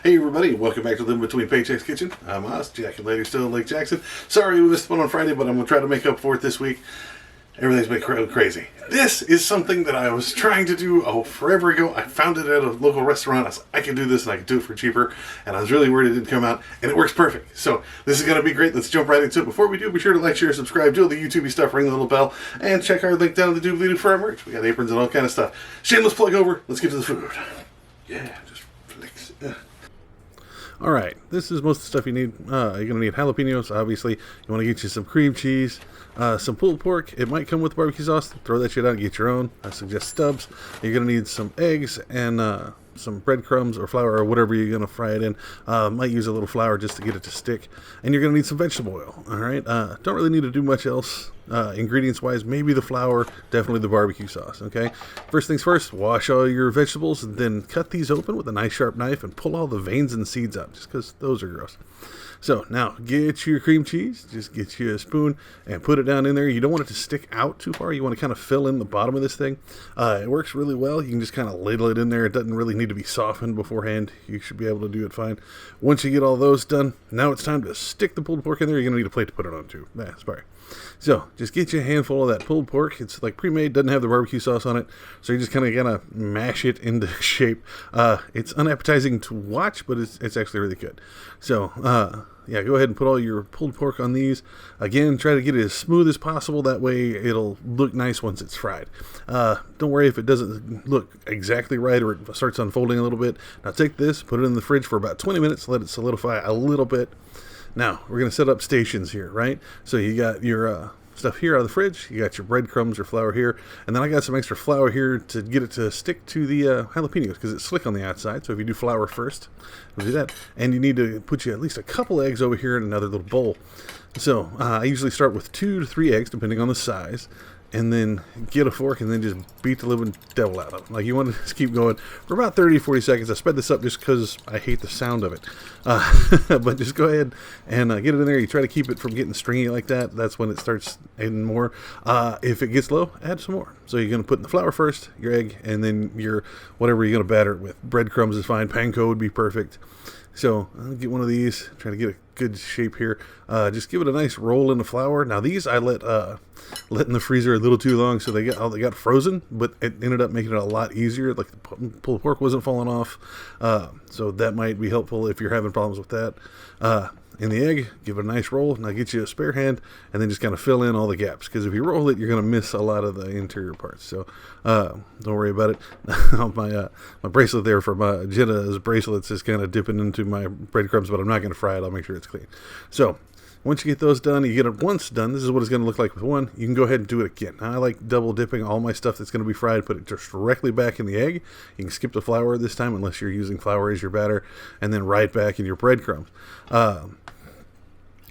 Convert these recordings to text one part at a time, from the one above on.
Hey everybody, welcome back to Living Between Paychecks Kitchen. I'm Oz, Jack and Lady still in Lake Jackson. Sorry we missed one on Friday, but I'm going to try to make up for it this week. Everything's been crazy. This is something that I was trying to do forever ago. I found it at a local restaurant. I was like, I can do this and I can do it for cheaper. And I was really worried it didn't come out, and it works perfect. So this is going to be great. Let's jump right into it. Before we do, be sure to like, share, subscribe, do all the YouTube stuff, ring the little bell, and check our link down in the doobly-doo for our merch. We got aprons and all kind of stuff. Shameless plug over. Let's get to the food. Yeah, just flicks. Alright, this is most of the stuff you need. You're going to need jalapenos, obviously. You want to get you some cream cheese, some pulled pork. It might come with barbecue sauce. Throw that shit out and get your own. I suggest stubs. You're going to need some eggs and some breadcrumbs or flour or whatever you're going to fry it in. Might use a little flour just to get it to stick. And you're going to need some vegetable oil. Alright, don't really need to do much else. Ingredients wise, maybe the flour, definitely the barbecue sauce. Okay, first things first, wash all your vegetables and then cut these open with a nice sharp knife and pull all the veins and seeds out, just because those are gross. So now get your cream cheese, just get you a spoon and put it down in there. You don't want it to stick out too far. You want to kind of fill in the bottom of this thing. It works really well. You can just kind of ladle it in there. It doesn't really need to be softened beforehand. You should be able to do it fine. Once you get all those done, now it's time to stick the pulled pork in there. You're going to need a plate to put it on too. Sorry. So just get you a handful of that pulled pork. It's like pre-made, doesn't have the barbecue sauce on it, so you're just kind of gonna mash it into shape. It's unappetizing to watch, but it's actually really good. So yeah, go ahead and put all your pulled pork on these. Again, try to get it as smooth as possible. That way it'll look nice once it's fried. Don't worry if it doesn't look exactly right or it starts unfolding a little bit. Now take this, put it in the fridge for about 20 minutes, let it solidify a little bit. Now, we're going to set up stations here, right? So you got your stuff here out of the fridge. You got your breadcrumbs or flour here. And then I got some extra flour here to get it to stick to the jalapenos because it's slick on the outside. So if you do flour first, we'll do that. And you need to put you at least a couple eggs over here in another little bowl. So I usually start with 2 to 3 eggs, depending on the size. And then get a fork and then just beat the living devil out of them. Like, you want to just keep going for about 30 to 40 seconds. I sped this up just because I hate the sound of it. But just go ahead and get it in there. You try to keep it from getting stringy like that. That's when it starts adding more. If it gets low, add some more. So you're going to put in the flour first, your egg, and then your whatever you're going to batter it with. Breadcrumbs is fine. Panko would be perfect. So I'll get one of these, try to get a good shape here. Just give it a nice roll in the flour. Now these I let in the freezer a little too long, so they got frozen, but it ended up making it a lot easier. Like the pulled pork wasn't falling off, so that might be helpful if you're having problems with that. In the egg, give it a nice roll. Now get you a spare hand, and then just kind of fill in all the gaps. Because if you roll it, you're going to miss a lot of the interior parts. So don't worry about it. My bracelet there for my Jenna's bracelets is kind of dipping into my breadcrumbs, but I'm not going to fry it. I'll make sure it's clean. So once you get those done, you get it once done. This is what it's going to look like with one. You can go ahead and do it again. Now, I like double dipping all my stuff that's going to be fried. Put it just directly back in the egg. You can skip the flour this time unless you're using flour as your batter, and then right back in your breadcrumbs.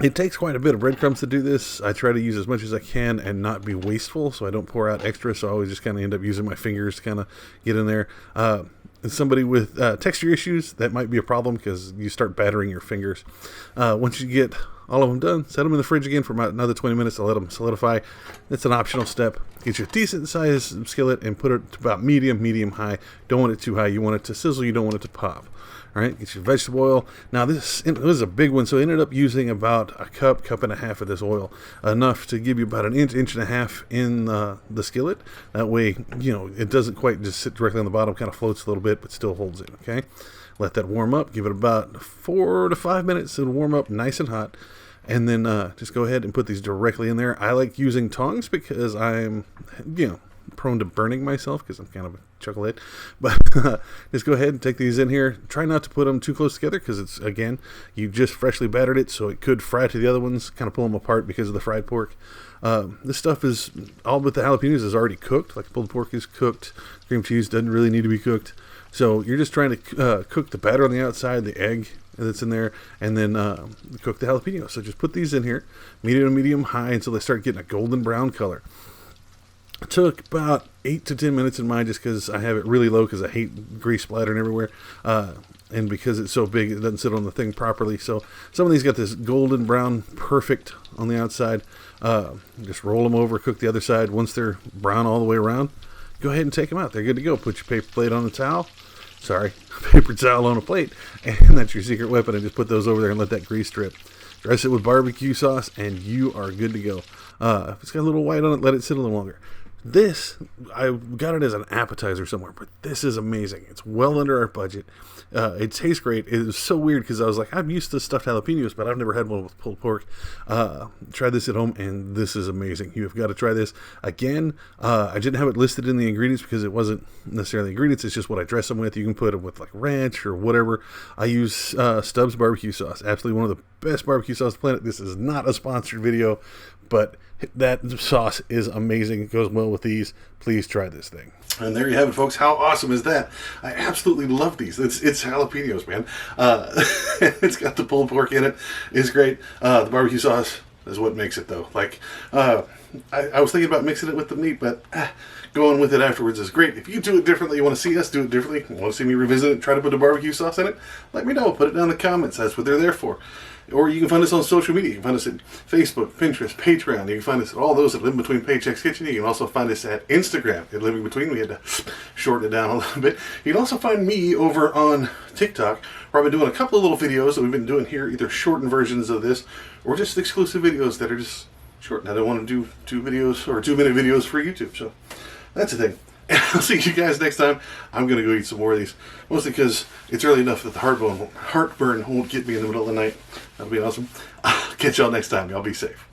It takes quite a bit of breadcrumbs to do this. I try to use as much as I can and not be wasteful, so I don't pour out extra, so I always just kind of end up using my fingers to kind of get in there. Somebody with texture issues, that might be a problem because you start battering your fingers. Once you get all of them done, set them in the fridge again for about another 20 minutes to let them solidify. That's an optional step. Get you a decent sized skillet and put it to about medium high. Don't want it too high. You want it to sizzle. You don't want it to pop. All right, get your vegetable oil. Now this is a big one, so I ended up using about a cup and a half of this oil, enough to give you about an inch and a half in the skillet. That way, it doesn't quite just sit directly on the bottom, kind of floats a little bit, but still holds it. Okay, let that warm up. Give it about 4 to 5 minutes. It'll warm up nice and hot. And then just go ahead and put these directly in there. I like using tongs because I'm, prone to burning myself because I'm kind of a chucklehead. But just go ahead and take these in here. Try not to put them too close together because it's, again, you just freshly battered it, so it could fry to the other ones, kind of pull them apart because of the fried pork. This stuff is, all but the jalapenos is already cooked. Like pulled pork is cooked. Cream cheese doesn't really need to be cooked. So you're just trying to cook the batter on the outside, the egg that's in there, and then cook the jalapeno. So just put these in here, medium high, until they start getting a golden brown color. It took about 8 to 10 minutes in mine just because I have it really low because I hate grease splattering everywhere. And because it's so big, it doesn't sit on the thing properly. So some of these got this golden brown, perfect on the outside. Just roll them over, cook the other side. Once they're brown all the way around, go ahead and take them out. They're good to go. Put your paper plate on the towel, sorry, paper towel on a plate, and that's your secret weapon. And just put those over there and let that grease drip. Dress it with barbecue sauce, and you are good to go. If it's got a little white on it, let it sit a little longer. This, I got it as an appetizer somewhere, but this is amazing. It's well under our budget. It tastes great. It was so weird because I was like, I'm used to stuffed jalapenos, but I've never had one with pulled pork. Try this at home, and this is amazing. You've got to try this. Again, I didn't have it listed in the ingredients because it wasn't necessarily ingredients. It's just what I dress them with. You can put them with like ranch or whatever. I use Stubbs barbecue sauce. Absolutely one of the best barbecue sauce on the planet. This is not a sponsored video, but that sauce is amazing. It goes well with these. Please try this thing. And there you have it, folks. How awesome is that? I absolutely love these. It's jalapenos, man. It's got the pulled pork in it. It's great. The barbecue sauce is what makes it, though. Like, I was thinking about mixing it with the meat, but going with it afterwards is great. If you do it differently, you want to see us do it differently, you want to see me revisit it, try to put a barbecue sauce in it, let me know. Put it down in the comments. That's what they're there for. Or you can find us on social media. You can find us at Facebook, Pinterest, Patreon. You can find us at all those at Living Between Paychecks Kitchen. You can also find us at Instagram at Living Between. We had to shorten it down a little bit. You can also find me over on TikTok, where I've been doing a couple of little videos that we've been doing here, either shortened versions of this or just exclusive videos that are just short. And I don't want to do 2-minute videos for YouTube. So that's the thing. And I'll see you guys next time. I'm going to go eat some more of these. Mostly because it's early enough that the heartburn won't get me in the middle of the night. That'll be awesome. I'll catch y'all next time. Y'all be safe.